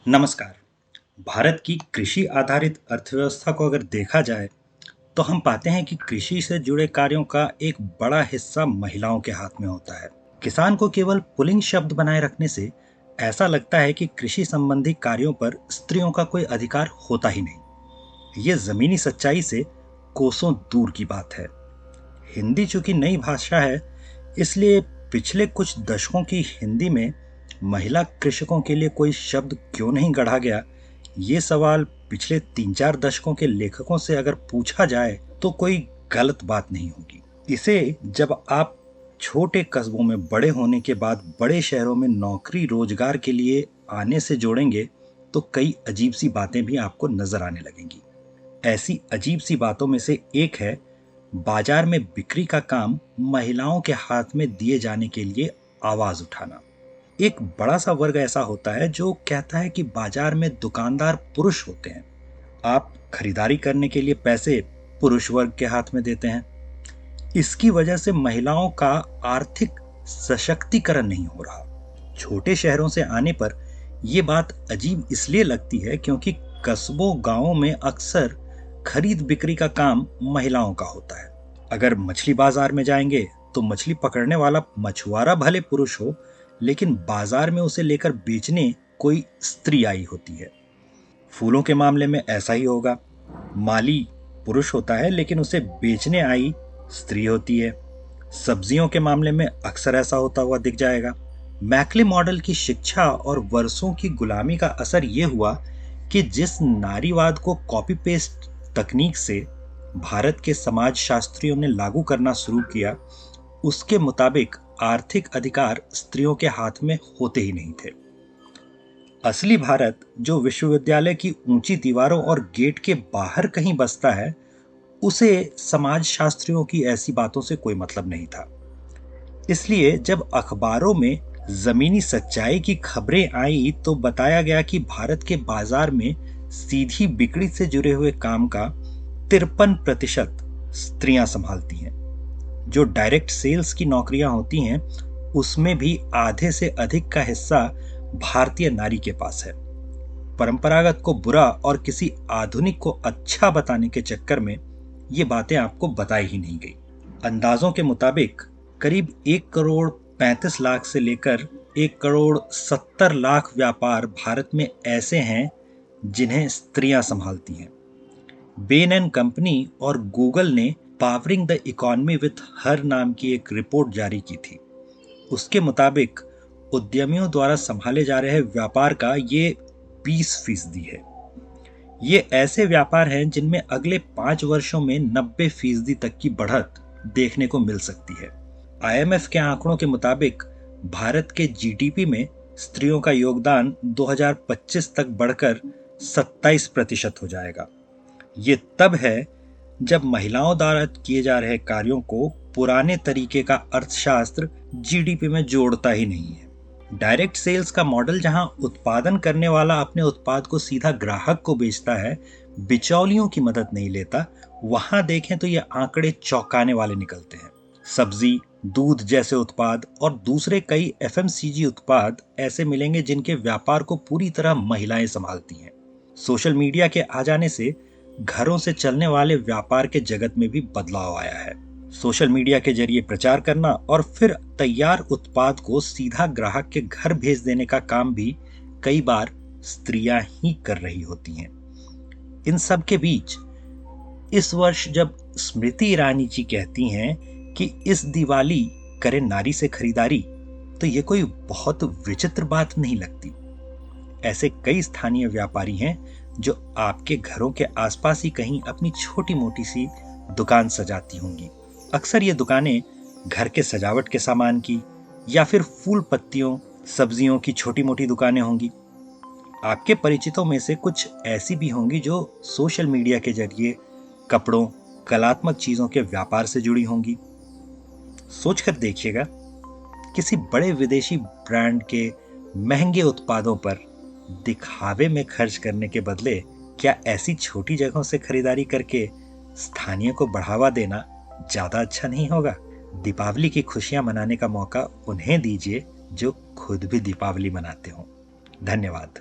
नमस्कार। भारत की कृषि आधारित अर्थव्यवस्था को अगर देखा जाए तो हम पाते हैं कि कृषि से जुड़े कार्यों का एक बड़ा हिस्सा महिलाओं के हाथ में होता है। किसान को केवल पुल्लिंग शब्द बनाए रखने से ऐसा लगता है कि कृषि संबंधी कार्यों पर स्त्रियों का कोई अधिकार होता ही नहीं। ये जमीनी सच्चाई से कोसों दूर की बात है। हिंदी चूंकि नई भाषा है, इसलिए पिछले कुछ दशकों की हिंदी में महिला कृषकों के लिए कोई शब्द क्यों नहीं गढ़ा गया, ये सवाल पिछले 3-4 दशकों के लेखकों से अगर पूछा जाए तो कोई गलत बात नहीं होगी। इसे जब आप छोटे कस्बों में बड़े होने के बाद बड़े शहरों में नौकरी रोजगार के लिए आने से जोड़ेंगे तो कई अजीब सी बातें भी आपको नजर आने लगेंगी। ऐसी अजीब सी बातों में से एक है बाजार में बिक्री का काम महिलाओं के हाथ में दिए जाने के लिए आवाज उठाना। एक बड़ा सा वर्ग ऐसा होता है जो कहता है कि बाजार में दुकानदार पुरुष होते हैं, आप खरीदारी करने के लिए पैसे पुरुष वर्ग के हाथ में देते हैं। इसकी वजह से महिलाओं का आर्थिक सशक्तिकरण नहीं हो रहा। छोटे शहरों से आने पर यह बात अजीब इसलिए लगती है क्योंकि कस्बों गांवों में अक्सर खरीद बिक्री का काम महिलाओं का होता है। अगर मछली बाजार में जाएंगे तो मछली पकड़ने वाला मछुआरा भले पुरुष हो, लेकिन बाजार में उसे लेकर बेचने कोई स्त्री आई होती है। फूलों के मामले में ऐसा ही होगा, माली पुरुष होता है लेकिन उसे बेचने आई स्त्री होती है। सब्जियों के मामले में अक्सर ऐसा होता हुआ दिख जाएगा। मैकले मॉडल की शिक्षा और वर्षों की गुलामी का असर यह हुआ कि जिस नारीवाद को कॉपी पेस्ट तकनीक से भारत के समाजशास्त्रियों ने लागू करना शुरू किया, उसके मुताबिक आर्थिक अधिकार स्त्रियों के हाथ में होते ही नहीं थे। असली भारत जो विश्वविद्यालय की ऊंची दीवारों और गेट के बाहर कहीं बसता है, उसे समाजशास्त्रियों की ऐसी बातों से कोई मतलब नहीं था। इसलिए जब अखबारों में जमीनी सच्चाई की खबरें आई तो बताया गया कि भारत के बाजार में सीधी बिक्री से जुड़े हुए काम का 53% स्त्रियां संभालती हैं। जो डायरेक्ट सेल्स की नौकरियां होती हैं, उसमें भी आधे से अधिक का हिस्सा भारतीय नारी के पास है। परंपरागत को बुरा और किसी आधुनिक को अच्छा बताने के चक्कर में ये बातें आपको बताई ही नहीं गई। अंदाजों के मुताबिक करीब 1 करोड़ 35 लाख से लेकर 1 करोड़ 70 लाख व्यापार भारत में ऐसे हैं जिन्हें स्त्रियां संभालती हैं। बेन एंड कंपनी और गूगल ने powering the economy with her नाम की एक रिपोर्ट जारी की थी। उसके मुताबिक उद्यमियों द्वारा संभाले जा रहे व्यापार का ये 20% है। ये ऐसे व्यापार हैं जिनमें अगले 5 वर्षों में 90% तक की बढ़त देखने को मिल सकती है। IMF के आंकड़ों के मुताबिक भारत के जीडीपी में स्त्रियों का योगदान 2025 तक बढ़कर 27% हो जाएगा। ये तब है जब महिलाओं द्वारा किए जा रहे कार्यों को पुराने तरीके का अर्थशास्त्र जीडीपी में जोड़ता ही नहीं है। डायरेक्ट सेल्स का मॉडल जहां उत्पादन करने वाला अपने उत्पाद को सीधा ग्राहक को बेचता है, बिचौलियों की मदद नहीं लेता, वहां देखें तो ये आंकड़े चौंकाने वाले निकलते हैं। सब्जी, दूध जैसे उत्पाद और दूसरे कई FMCG उत्पाद ऐसे मिलेंगे जिनके व्यापार को पूरी तरह महिलाएं संभालती हैं। सोशल मीडिया के आ जाने से घरों से चलने वाले व्यापार के जगत में भी बदलाव आया है। सोशल मीडिया के जरिए प्रचार करना और फिर तैयार उत्पाद को सीधा ग्राहक के घर भेज देने का काम भी कई बार स्त्रियां ही कर रही होती हैं। इन सब के बीच इस वर्ष जब स्मृति ईरानी जी कहती हैं कि इस दिवाली करें नारी से खरीदारी, तो ये कोई बहुत विचित्र बात नहीं लगती। ऐसे कई स्थानीय व्यापारी हैं जो आपके घरों के आसपास ही कहीं अपनी छोटी मोटी सी दुकान सजाती होंगी। अक्सर ये दुकानें घर के सजावट के सामान की या फिर फूल पत्तियों सब्जियों की छोटी मोटी दुकानें होंगी। आपके परिचितों में से कुछ ऐसी भी होंगी जो सोशल मीडिया के जरिए कपड़ों, कलात्मक चीजों के व्यापार से जुड़ी होंगी। सोचकर देखिएगा, किसी बड़े विदेशी ब्रांड के महंगे उत्पादों पर दिखावे में खर्च करने के बदले क्या ऐसी छोटी जगहों से खरीदारी करके स्थानीय को बढ़ावा देना ज्यादा अच्छा नहीं होगा? दीपावली की खुशियां मनाने का मौका उन्हें दीजिए जो खुद भी दीपावली मनाते हों। धन्यवाद।